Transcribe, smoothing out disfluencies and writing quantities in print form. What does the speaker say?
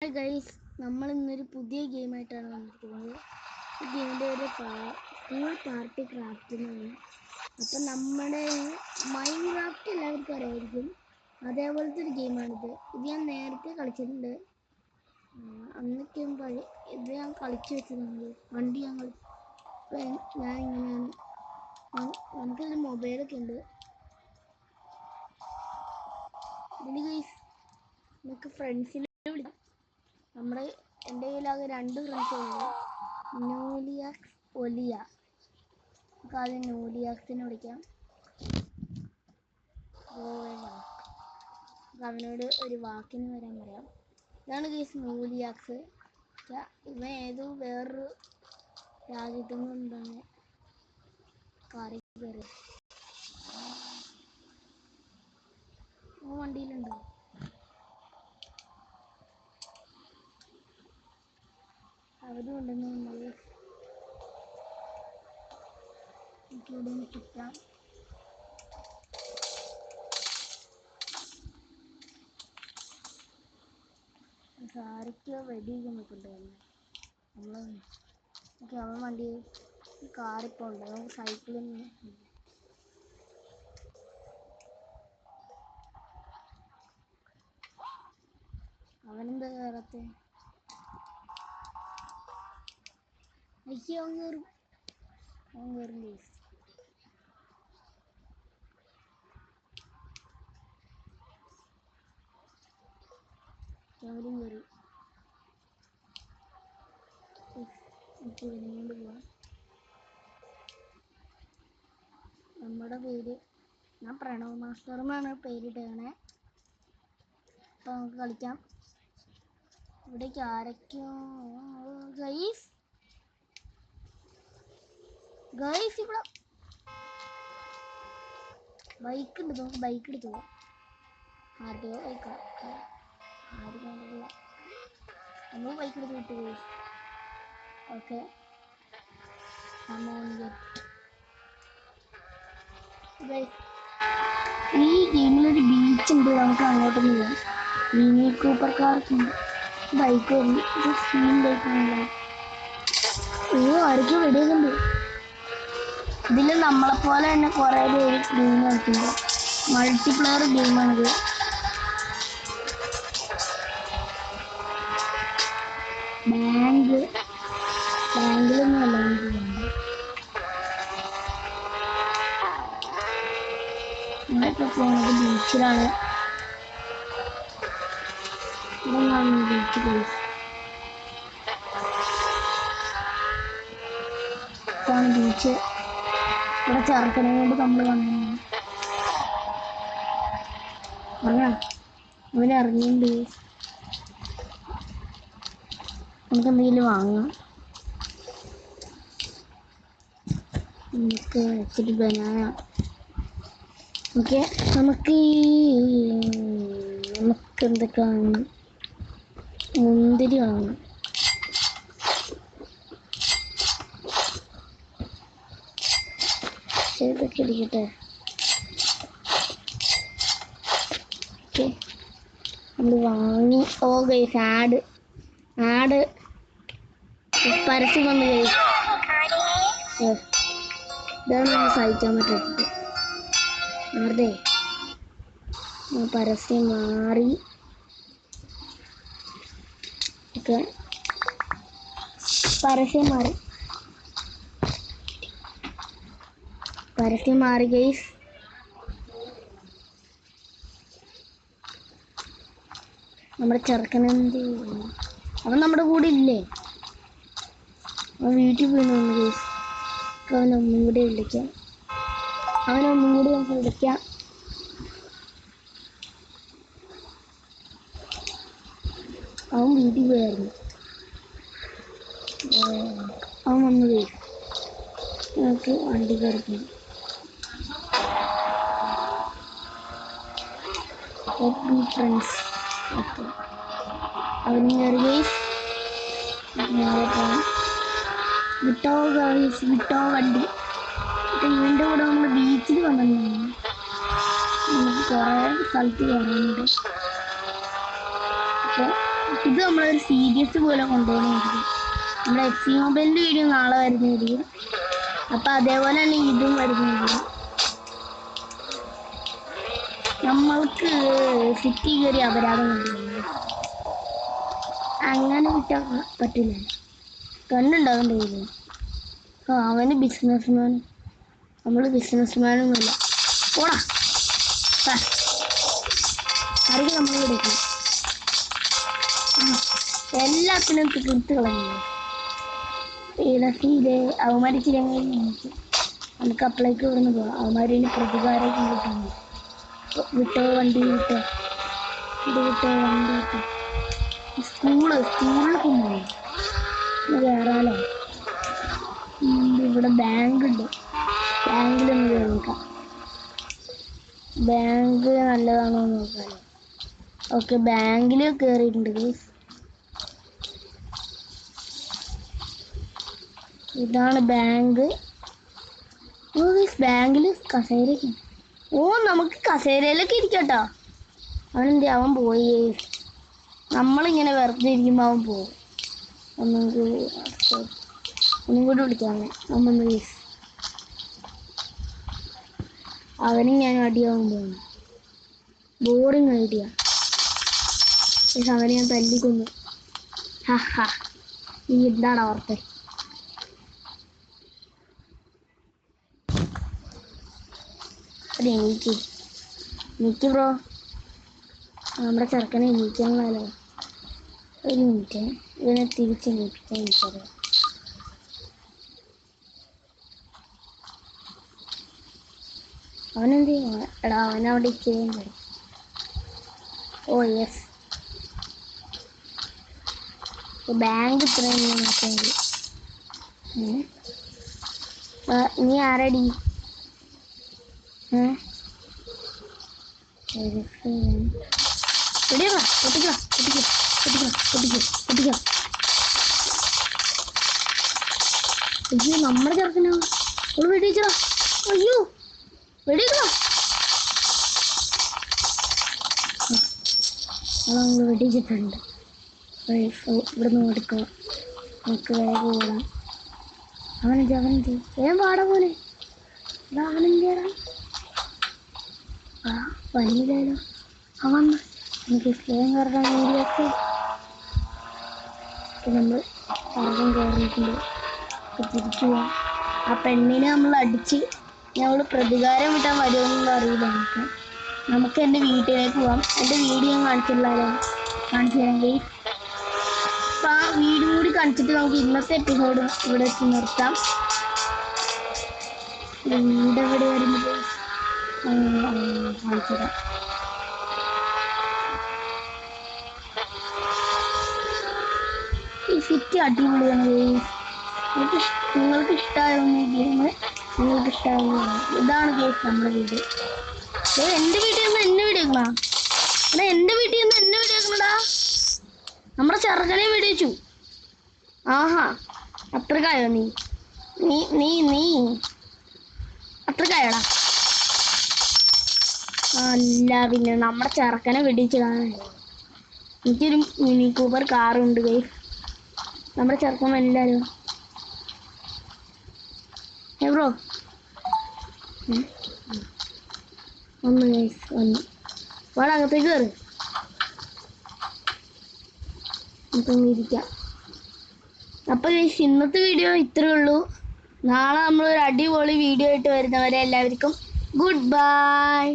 Hi guys, നമ്മൾ ഇന്നൊരു പുതിയ ഗെയിമായിട്ടാണ് വന്നിരിക്കുന്നത്. ഈ ഗെയിമിൻ്റെ ഒരു ഫുൾ പാർട്ടി ക്രാഫ്റ്റ് എന്നാണ്. അപ്പം നമ്മുടെ മൈൻ ക്രാഫ്റ്റ് എല്ലാവർക്കും അറിയായിരിക്കും, അതേപോലത്തെ ഒരു ഗെയിമാണിത്. ഇത് ഞാൻ നേരത്തെ കളിച്ചിട്ടുണ്ട്. അന്നൊക്കെയും ഇത് ഞാൻ കളിച്ചു വെച്ചിട്ടുണ്ട്. വണ്ടി ഞാനിങ്ങനെയാണ്. നമുക്കിതിൽ മൊബൈലൊക്കെ ഉണ്ട്. ഇതിന് ഗൈസ് നമുക്ക് ഫ്രണ്ട്സിനെ വിളിക്കാം. എൻ്റെ കയ്യിലാകെ 2 ഫ്രണ്ട്സുണ്ട്, നൂലിയാക്സ്, ഒലിയ. നമുക്ക് ആദ്യം നൂലിയാക്സിനെ വിളിക്കാം. അവനോട് ഒരു വാക്കിന് വരാൻ പറയാം. ഇതാണ് കേസ് നൂലിയാക്സ്. ഇവൻ ഏതോ വേറൊരു രാജ്യത്തു നിന്നാണ് കാറി കയറി. വണ്ടിയിലുണ്ടോ? അവരും ഉണ്ടെന്ന് നമ്മൾ എനിക്കിവിടെ ചുറ്റാം. ആരൊക്കെയോ വെടിയൊക്കെ നിൽക്കുന്നുണ്ടായിരുന്നു. അവൻ വണ്ടി കാറിപ്പോൾ ഉണ്ട്. നമുക്ക് സൈക്കിളിൽ അവനെന്താ കയറത്തെ? അവൻ കയറും. കേസ് അവരും കയറി. നമുക്ക് ഇവനെക്കൊണ്ട് പോവാം. നമ്മുടെ പേര് ഞാൻ പ്രണവ് മാസ്റ്റർ എന്നാണ് പേരിട്ടേക്കണേ. അപ്പോൾ നമുക്ക് കളിക്കാം. ഇവിടേക്ക് ആരൊക്കെയോ ഗൈസ് ഇവിടെ ബൈക്ക് ഉണ്ട്. നമുക്ക് ബൈക്ക് എടുത്തു പോവാം. ആരുടെയോ ബൈക്കാണ്. നമ്മൾ ബൈക്ക് എടുത്ത് വിട്ടു പോയി. ഓക്കെ, ഈ ഗെയിമിലൊരു ബീച്ച് ഉണ്ട്. നമുക്ക് അങ്ങോട്ട് പോവാം. മിനി കൂപ്പർ കാർക്കുണ്ട്. ബൈക്ക് സ്പീൻ ബൈക്കാണല്ലോ. ആരൊക്കെ വെടിയുന്നുണ്ട്. ഇതിൽ നമ്മളെപ്പോലെ തന്നെ കുറേ പേര് ഗെയിം കളിക്കുന്നുണ്ട്. മൾട്ടിപ്ലെയർ ഗെയിമാണിത്. ബാങ്കിലൊന്നും അല്ല നമ്മളിപ്പോൾ പോകുന്നത് ബീച്ചിലാണ്. ഇതാണ് ബീച്ച് പ്ലേസ്. ഇതാണ് ബീച്ച്. ഇവിടെ ചേർക്കണേ കൊണ്ട് നമ്മൾ വന്നു. അവന് ഇറങ്ങിയിട്ടുണ്ട്. നമുക്ക് എന്തെങ്കിലും വാങ്ങാം. നമുക്ക് ഇച്ചിരി ബനാന. ഓക്കെ, നമുക്ക് എന്തൊക്കെ വാങ്ങണം? മുന്തിരി വാങ്ങണം. ഇതൊക്കെ ഇരിക്കട്ടെ. ഓക്കെ, നമ്മൾ വാങ്ങി. ഓ ഗൈസ്, ആഡ് പരസ്യം വന്നു ഗൈസ്. ഇതാണ് നമുക്ക് സഹിക്കാൻ പറ്റാത്തത്. ആരുടെ പരസ്യം മാറി. ഓക്കെ, പരസ്യം മാറി ഗൈസ്. നമ്മുടെ ചെറുക്കനെന്ത് അവൻ നമ്മുടെ കൂടെ ഇല്ലേ? അവൻ വീട്ടിൽ പോയി വന്നു ഗൈസ്. അവനൊന്നും കൂടി വിളിക്കാം. നമുക്ക് വിളിക്കാം. അവൻ വീട്ടിൽ പോയായിരുന്നു. അവൻ വന്നു ഗൈസ്. നമുക്ക് വണ്ടി കയറിക്കണം. ഫ്രണ്ട്സ് അവന് കയറി ഗൈസ്. വിട്ടോ വണ്ടി. ഇവൻ്റെ കൂടെ നമ്മൾ ബീച്ചിൽ വന്നിട്ടുണ്ടായിരുന്നു. നമുക്ക് കുറേ സ്ഥലത്ത് കയറാനുണ്ട്. അപ്പോൾ ഇത് നമ്മളൊരു സീരീസ് പോലെ കൊണ്ടുപോകണമായിരിക്കും. നമ്മുടെ എഫ് മൊബൈലിൻ്റെ വീഡിയോ നാളെ വരുന്നതായിരിക്കും. അപ്പം അതേപോലെ തന്നെ ഇതും വരുന്നതായിരിക്കും. നമ്മൾക്ക് സിറ്റി കയറി അപരാധം കൊണ്ടുപോകുന്നത് അങ്ങനെ വിട്ടാൽ പറ്റില്ല. കണ്ണുണ്ടാവേണ്ട കയ്യിൽ. അവന് ബിസിനസ്മാൻ, നമ്മൾ ബിസിനസ്മാനൊന്നുമില്ല. ഓടാ ആരെങ്കിലും നമ്മൾ കൊടുക്കും. എല്ലാത്തിനും തീർത്ത് കളഞ്ഞു. ഇടത്തിയിലെ അവന്മാരിച്ചില്ലെങ്കിൽ നമുക്ക് അപ്ലൈക്ക് ഇവിടുന്ന് പോവാം. അവന്മാരിന് പ്രതികാരം കൊണ്ടിട്ടുണ്ട്. വിട്ടോ വണ്ടി വിട്ടോ, ഇത് വിട്ടോ വണ്ടി വിട്ടോ. സ്കൂളിൽ പോയി കയറാലോ. ഇവിടെ ബാങ്ക് ഉണ്ട്, ബാങ്കിലൊന്ന് കയറിക്കാം. ബാങ്ക് നല്ലതാണോ നോക്കാലോ. ഓക്കെ, ബാങ്കിൽ കയറിയിട്ടുണ്ട് ഗൈസ്. ഇതാണ് ബാങ്ക്. ഓ ഗൈസ്, ബാങ്കിൽ കസേരയൊക്കെ. ഓ നമുക്ക് കസേരയിലൊക്കെ ഇരിക്കട്ടോ. അവൻ പോയി. നമ്മളിങ്ങനെ വെറുതെ ഇരിക്കുമ്പോൾ അവൻ പോകും. ഒന്നും കൂടി വിളിക്കാം നമ്മ ഗൈസ്. അവനും ഞാൻ അടിയാവാൻ പോകുന്നു. Boring idea. അവനെ ഞാൻ തല്ലിക്കൊന്നു. ഹാ, നീ എന്താണ് ഓർത്തെ? എനിക്ക് ബ്രോ, നമ്മുടെ ചെറുക്കനെ എണീക്കാനല്ലോ. ഒരു മിനിറ്റ്, ഇവനെ തിരിച്ചെണീപ്പിക്കാൻ എനിക്കറിയാം. അവനെന്ത് ചെയ്യും? എടാ, അവനവിടെ ചെയ്യുന്നു. ഓ യെസ്, ബാങ്ക് ഇത്രയും നോക്കിയെങ്കിൽ. നീ ആരടി? അയ്യോ, നമ്മുടെ ചെറുക്കനോ? അവള് വെടിയിച്ചോ? അയ്യോ, വെടിയിക്കോ? അവള് വെടിയിച്ചിട്ടുണ്ട്. ഇവിടുന്ന് ഓടിക്കുക. നമുക്ക് വേഗം ഓടാം. അവനെന്ത് വേഗം പാടാ പോലെ. അവനെന്തിയാടാ? പനിയില്ലല്ലോ. അവൻ എനിക്ക് സ്നേഹം കയറാൻ വേണ്ടിയൊക്കെ നമ്മൾ കറങ്ങാൻ കയറിയിട്ടുണ്ട്. തിരിച്ചു പോവാം. ആ പെണ്ണിനെ നമ്മൾ അടിച്ച് ഞങ്ങൾ പ്രതികാരം വിട്ടാൻ വരുമെന്നൊന്നും അറിയില്ല. നമുക്ക് എൻ്റെ വീട്ടിലേക്ക് പോവാം. എൻ്റെ വീഡിയോ കാണിച്ചില്ലല്ലോ, കാണിച്ചു തരാമെങ്കിൽ. അപ്പം ആ വീഡിയോ കൂടി കാണിച്ചിട്ട് നമുക്ക് ഇന്നത്തെ എപ്പിസോഡ് ഇവിടെ വെച്ച് നിർത്താം. വീട് എവിടെ വരുന്നത് കാണിച്ചു തരാം. ഈ സിറ്റി അടിപൊളിയാണ്. നിങ്ങൾക്ക് ഇഷ്ടമായൊന്ന് ഗെയിം, നിങ്ങൾക്ക് ഇഷ്ടമായോ? ഇതാണ് ഗെയിം നമ്മുടെ വീട്. എൻ്റെ വീട്ടിൽ നിന്ന് എന്നെ വീഡിയോക്കണ എടാ, എൻ്റെ വീട്ടിൽ നിന്ന് എന്നെ വീഡിയോക്കണടാ. നമ്മുടെ ചെറുക്കനെ വീഡിയോച്ചു. ആഹാ, അത്രക്കായോ നീ നീ നീ നീ അത്രക്കായോടാ? അല്ല പിന്നെ നമ്മുടെ ചെറുക്കനെ വെടിച്ചതാണ്. എനിക്കൊരു മിനി കൂപ്പർ കാറുണ്ട് ഗൈസ്. നമ്മുടെ ചെറുക്കൻ എല്ലാവരും ബ്രോ ഒന്ന് ഗൈസ്, ഒന്ന് വേണം അകത്തേക്ക് കയറി നമുക്കൊന്ന് ഇരിക്കാം. അപ്പോൾ ഗൈസ്, ഇന്നത്തെ വീഡിയോ ഇത്രയേ ഉള്ളൂ. നാളെ നമ്മളൊരു അടിപൊളി വീഡിയോ ആയിട്ട് വരുന്നവരെ എല്ലാവർക്കും ഗുഡ് ബൈ.